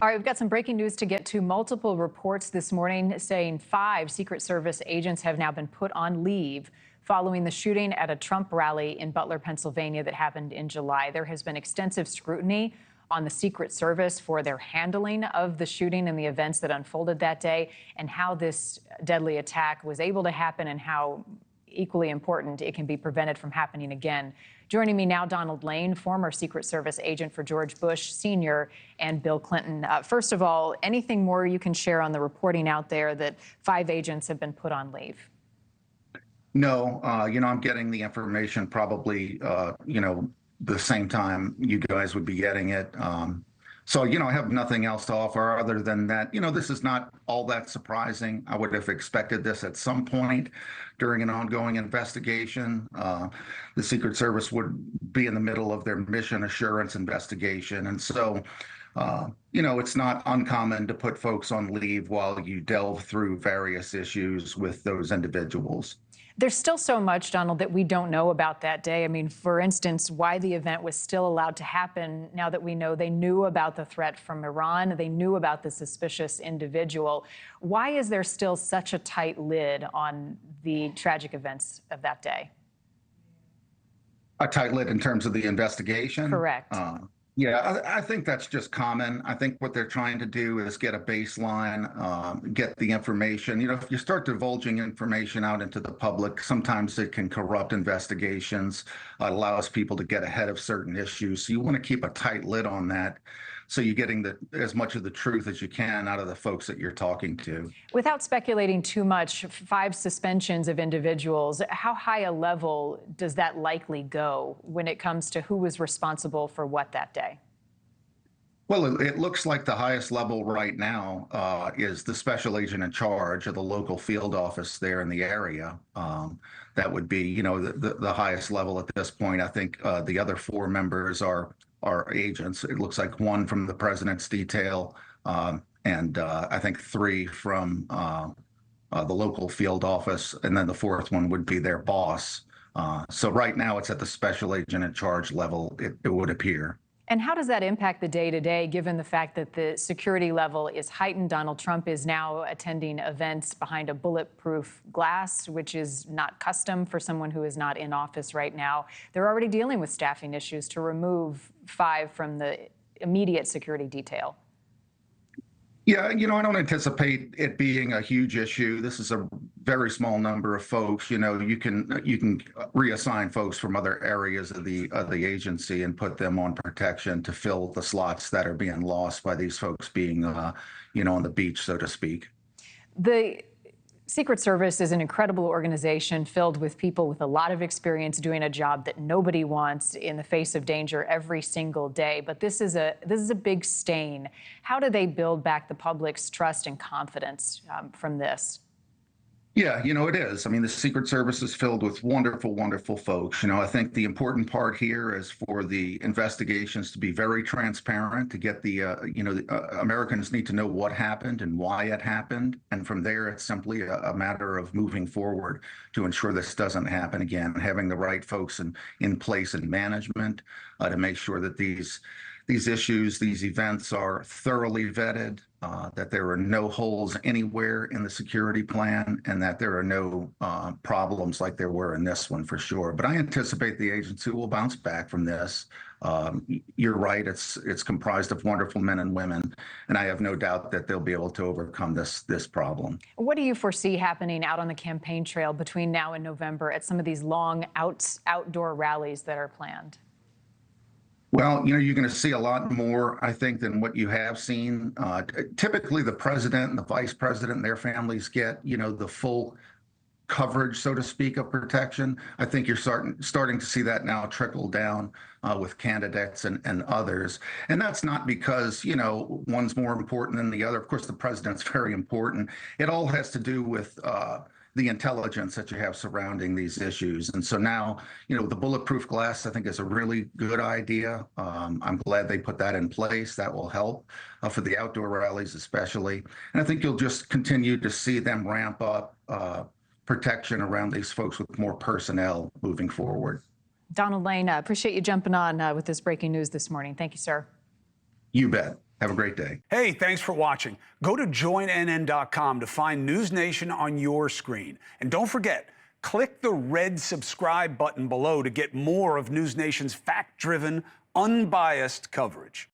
All right, we've got some breaking news to get to. Multiple reports this morning saying 5 Secret Service agents have now been put on leave following the shooting at a Trump rally in Butler, Pennsylvania that happened in July. There has been extensive scrutiny on the Secret Service for their handling of the shooting and the events that unfolded that day, and how this deadly attack was able to happen, and how equally important it can be prevented from happening again. Joining me now, Donald Lane, former Secret Service agent for George Bush Sr. and Bill Clinton. First of all, anything more you can share on the reporting out there that 5 agents have been put on leave? No, I'm getting the information probably, the same time you guys would be getting it. So, I have nothing else to offer other than that, this is not all that surprising. I would have expected this at some point during an ongoing investigation. The Secret Service would be in the middle of their mission assurance investigation. And so, it's not uncommon to put folks on leave while you delve through various issues with those individuals. There's still so much, Donald, that we don't know about that day. I mean, for instance, why the event was still allowed to happen now that we know they knew about the threat from Iran, they knew about the suspicious individual. Why is there still such a tight lid on the tragic events of that day? A tight lid in terms of the investigation? Correct. Yeah, I think that's just common. I think what they're trying to do is get a baseline, get the information. If you start divulging information out into the public, sometimes it can corrupt investigations, allows people to get ahead of certain issues. So you want to keep a tight lid on that, so you're getting as much of the truth as you can out of the folks that you're talking to. Without speculating too much, 5 suspensions of individuals, how high a level does that likely go when it comes to who was responsible for what that day? Well, it looks like the highest level right now is the special agent in charge of the local field office there in the area. That would be, the highest level at this point. I think the other 4 members are agents. It looks like 1 from the president's detail, and I think 3 from the local field office, and then the 4th one would be their boss. So right now it's at the special agent in charge level, it would appear. And how does that impact the day-to-day, given the fact that the security level is heightened? Donald Trump is now attending events behind a bulletproof glass, which is not custom for someone who is not in office right now. They're already dealing with staffing issues to remove 5 from the immediate security detail. Yeah, I don't anticipate it being a huge issue. This is a very small number of folks. You can reassign folks from other areas of the agency and put them on protection to fill the slots that are being lost by these folks being, on the beach, so to speak. The Secret Service is an incredible organization filled with people with a lot of experience doing a job that nobody wants in the face of danger every single day. But this is a big stain. How do they build back the public's trust and confidence from this? Yeah, it is. I mean, the Secret Service is filled with wonderful, wonderful folks. I think the important part here is for the investigations to be very transparent, to get Americans need to know what happened and why it happened. And from there, it's simply a matter of moving forward to ensure this doesn't happen again, having the right folks in place in management to make sure that these issues, these events are thoroughly vetted, that there are no holes anywhere in the security plan, and that there are no problems like there were in this one for sure. But I anticipate the agency will bounce back from this. You're right, it's comprised of wonderful men and women, and I have no doubt that they'll be able to overcome this problem. What do you foresee happening out on the campaign trail between now and November at some of these long outdoor rallies that are planned? Well, you're going to see a lot more, I think, than what you have seen. Typically, the president and the vice president and their families get, the full coverage, so to speak, of protection. I think you're starting to see that now trickle down with candidates and others. And that's not because, one's more important than the other. Of course, the president's very important. It all has to do with the intelligence that you have surrounding these issues. And so now, the bulletproof glass, I think, is a really good idea. I'm glad they put that in place. That will help for the outdoor rallies especially. And I think you'll just continue to see them ramp up protection around these folks with more personnel moving forward. Donald Lane, appreciate you jumping on with this breaking news this morning. Thank you, sir. You bet. Have a great day. Hey, thanks for watching. Go to joinnn.com to find NewsNation on your screen. And don't forget, click the red subscribe button below to get more of NewsNation's fact-driven, unbiased coverage.